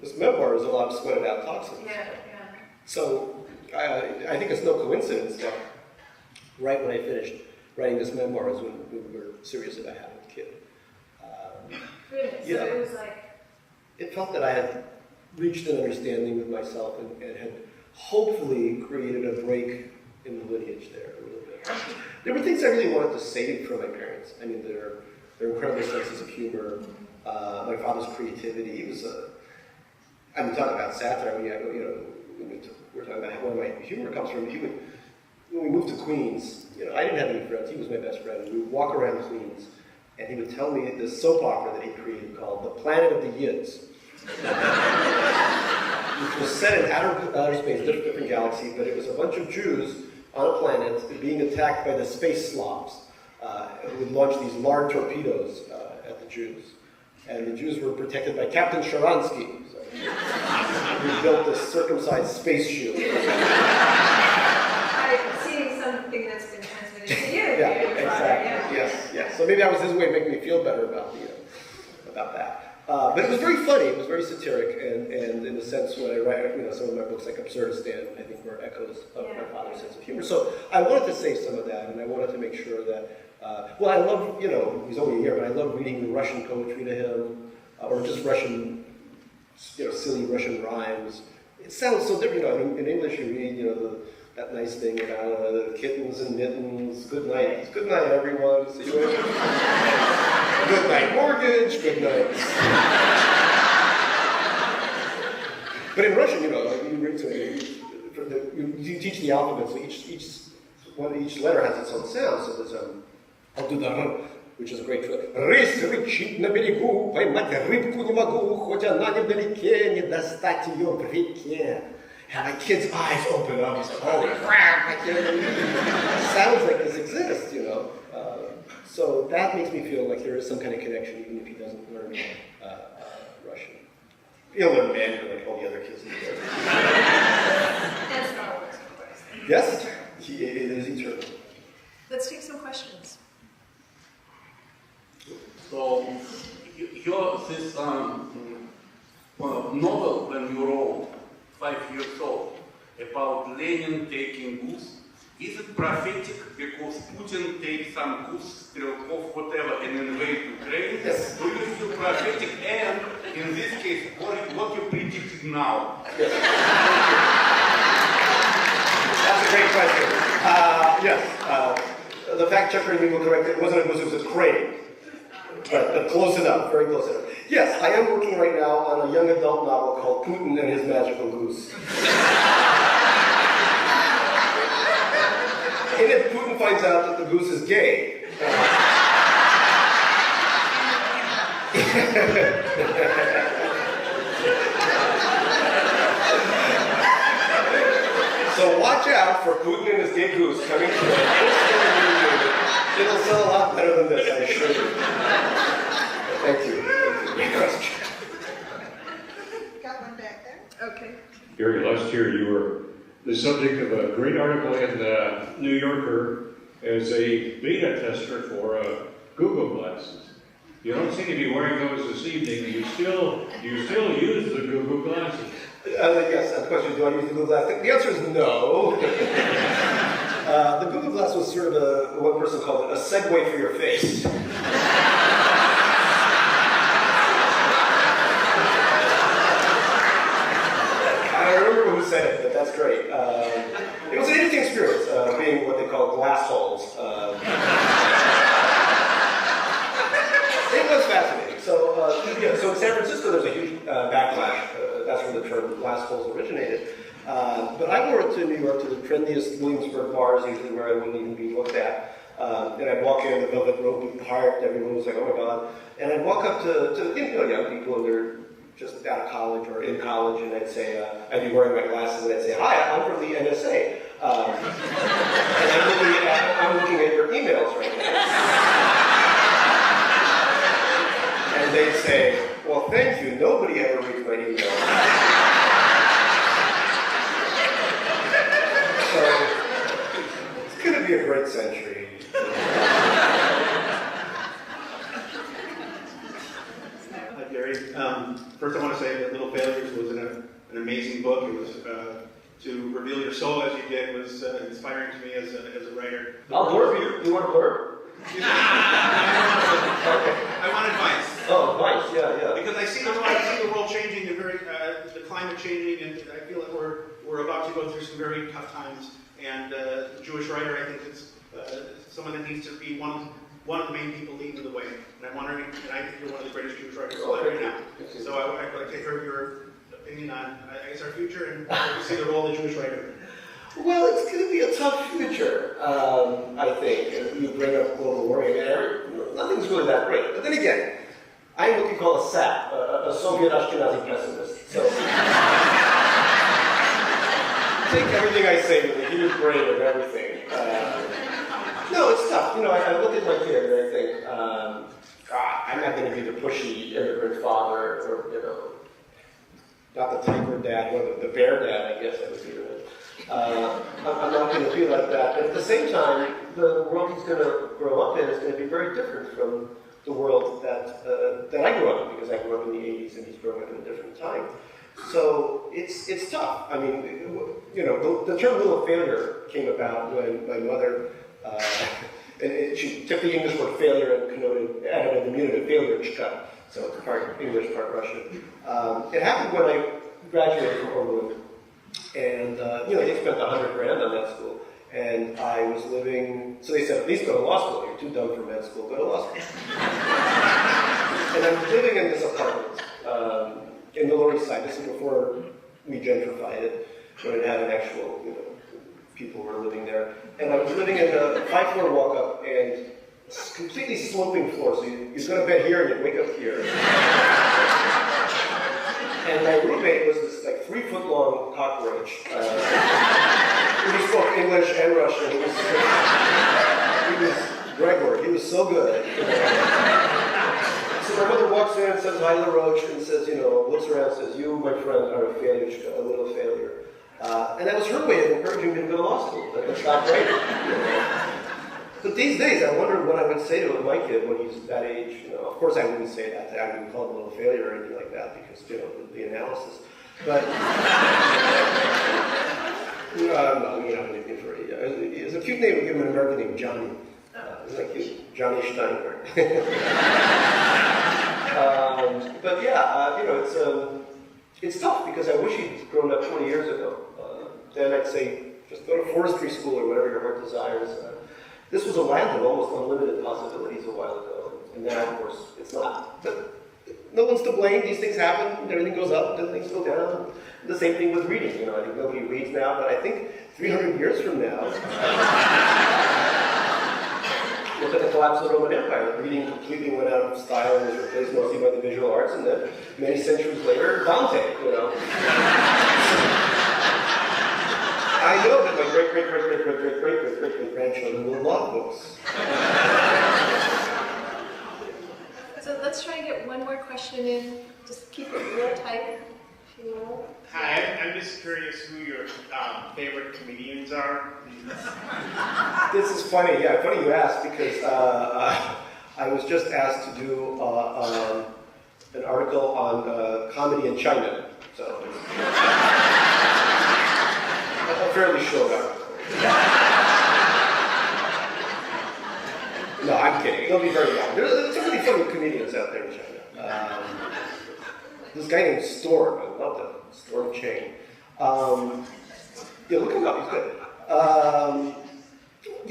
this memoir is a lot of sweated out toxins. Yeah. So I think it's no coincidence that right when I finished writing this memoir is when we were serious about having a kid. Really? So it was like... It felt that I had reached an understanding with myself and had hopefully created a break in the lineage there a little bit. There were things I really wanted to save from my parents. I mean, their incredible senses of humor, my father's creativity. He was talking about satire. We're talking about where my humor comes from. When we moved to Queens, I didn't have any friends. He was my best friend. We would walk around Queens, and he would tell me this soap opera that he created called The Planet of the Yids, which was set in outer space, different galaxy, but it was a bunch of Jews on a planet being attacked by the space Slavs, who would launch these large torpedoes at the Jews. And the Jews were protected by Captain Sharansky, who built this circumcised space shield. I'm seeing something that's been transmitted to you. Yeah, exactly. Yes. So maybe that was his way of making me feel better about that. But it was very funny. It was very satiric, and in the sense when I write, some of my books like Absurdistan, I think were echoes of my father's sense of humor. So I wanted to save some of that, and I wanted to make sure that. I love, he's only a year, but I love reading Russian poetry to him, or just Russian, silly Russian rhymes. It sounds so different, in English you read, that nice thing about kittens and mittens, good night, everyone, see you later. Good night mortgage, good night. But in Russian, you read you teach the alphabet, so each letter has its own sound, so there's I'll do the which is a great trick. Рысь рычит на берегу, поймать рыбку не могу, хоть она невдалеке, не достать ее в реке. And my kid's eyes open up. He's like, holy crap, I can't believe it. Sounds like this exists, So that makes me feel like there is some kind of connection, even if he doesn't learn Russian. He'll learn Mandarin like all the other kids in the world. And Star Wars, of course. Yes, it is eternal. Let's take some questions. So, this novel when you wrote 5 years old about Lenin taking goose, is it prophetic because Putin takes some goose, Strelkov, whatever, and invade Ukraine? Yes. Do you feel prophetic? And in this case, what you predicted now? Yes. That's a great question. Yes. The fact checker in me will correct it. It wasn't a goose, it was a crane. But close enough, very close enough. Yes, I am working right now on a young adult novel called Putin and His Magical Goose. In it, Putin finds out that the goose is gay. So watch out for Putin and His Gay Goose coming through. It'll sell a lot better than this, I assure you. Thank you. Great question. Got one back there. Okay. Gary, last year you were the subject of a great article in the New Yorker as a beta tester for Google Glasses. You don't seem to be wearing those this evening. Do you still use the Google Glasses? Yes, the question is, do I use the Google Glass? The answer is no. The Google Glass was sort of one person called it, a segue for your face. I don't remember who said it, but that's great. It was an interesting experience, being what they call glass holes. It was fascinating. So in San Francisco, there's a huge backlash. That's where the term glass holes originated. But I wore it to New York, to the trendiest Williamsburg bars, usually where I wouldn't even be looked at. And I'd walk in, the velvet rope would be parked, everyone was like, oh my God. And I'd walk up to young people, and they're just out of college or in college, and I'd say, I'd be wearing my glasses, and I'd say, hi, I'm from the NSA. And I'm looking at your emails right now. And they'd say, well, thank you, nobody ever reads my emails. So, it's going to be a great century. First, I want to say that Little Failures was an amazing book. It was to reveal your soul as you did was inspiring to me as a writer. I'll blurb you. You want to blurb? I want advice. Oh, advice, yeah. Because I see the world changing, the climate changing, and I feel like we're about to go through some very tough times. And the Jewish writer, I think, is someone that needs to be one of the main people leading the way. And I'm wondering, and I think you're one of the greatest Jewish writers alive right now. So I'd like to hear your opinion on, I guess, our future and how you see the role of the Jewish writer. Well, it's going to be a tough future, I think. And you bring up global warming, and nothing's really that great. But then again, I'm what you call a SAP, a Soviet Ashkenazi pessimist. So take everything I say with a huge brain of everything. No, it's tough. I look at my kid and I think, I'm not going to be the pushy immigrant father, or not the tiger dad, or the bear dad, I guess I would be. I'm not going to be like that. But at the same time, the world he's going to grow up in is going to be very different from the world that I grew up in, because I grew up in the 80s and he's growing up in a different time. So it's tough. I mean, the term little failure came about when my mother, and she took the English word failure and added a diminutive failure, so it's part English, part Russian. It happened when I graduated from Oberlin. And, they spent $100,000 on that school. And I was living, so they said, at least go to law school. You're too dumb for med school, go to law school. And I was living in this apartment in the Lower East Side. This is before we gentrified it, when it had an actual, people were living there. And I was living in a 5-floor walk-up and completely sloping floor. So you go to bed here and you wake up here. And my roommate was this 3-foot-long cockroach. He spoke English and Russian. He was Gregor. He was so good. So my mother walks in and says, "Hi, LaRoche," and says, looks around and says, "You, my friend, are a failure, a little failure." And that was her way of encouraging me to go to law school. That's not right. But these days, I wonder what I would say to my kid when he's that age. Of course, I wouldn't say that. I wouldn't call him a little failure or anything like that because, the analysis. But, no, we don't have anything for it. It's a cute name. We give him an American name, Johnny. Like cute. Johnny Shteyngart. But yeah, it's tough because I wish he'd grown up 20 years ago. Then I'd say, just go to forestry school or whatever your heart desires. This was a land of almost unlimited possibilities a while ago. And now, of course, it's not. But no one's to blame. These things happen. Everything goes up, and things go down. The same thing with reading. I think nobody reads now, but I think 300 years from now, look at the collapse of the Roman Empire. Reading completely went out of style and was replaced mostly by the visual arts, and then many centuries later, Dante. I know that my great-great-great-great-great-great-great-great-grandchildren will love books. So let's try and get one more question in. Just keep it real tight, if you will. Hi, I'm just curious who your favorite comedians are. This is funny. Yeah, funny you asked because I was just asked to do an article on comedy in China. So a fairly short article. No, I'm kidding. It'll be very long. There's some really funny comedians out there in China. This guy named Storm. I love that. Storm Chang. Yeah, look him up. He's good.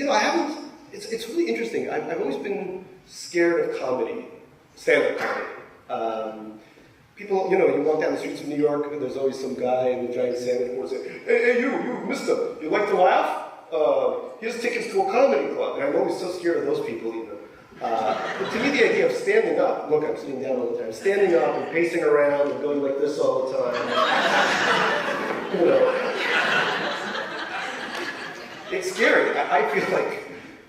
I haven't. It's really interesting. I've always been scared of comedy, stand-up comedy. People, you walk down the streets of New York, and there's always some guy in a giant sandwich board saying, "Hey, you, mister, you like to laugh? Here's tickets to a comedy club." And I'm always so scared of those people, But to me, the idea of standing up, look, I'm sitting down all the time, standing up and pacing around and going like this all the time, it's scary. I feel like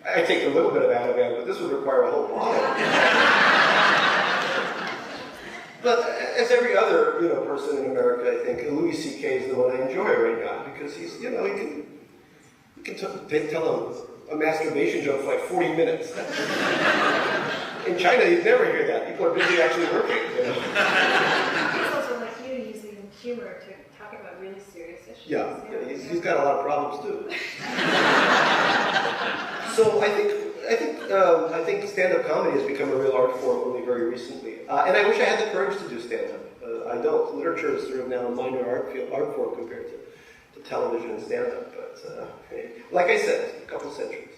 I take a little bit of Ativan, but this would require a whole lot. But as every other, person in America, I think Louis C.K. is the one I enjoy right now because he's, he can tell a masturbation joke for like 40 minutes. In China, you'd never hear that. People are busy actually working. humor to talking about really serious issues. Yeah, he's got a lot of problems too. So I think stand-up comedy has become a real art form only very recently, and I wish I had the courage to do stand-up. I don't. Literature is sort of now a minor art form compared to television and stand-up. But like I said, a couple centuries.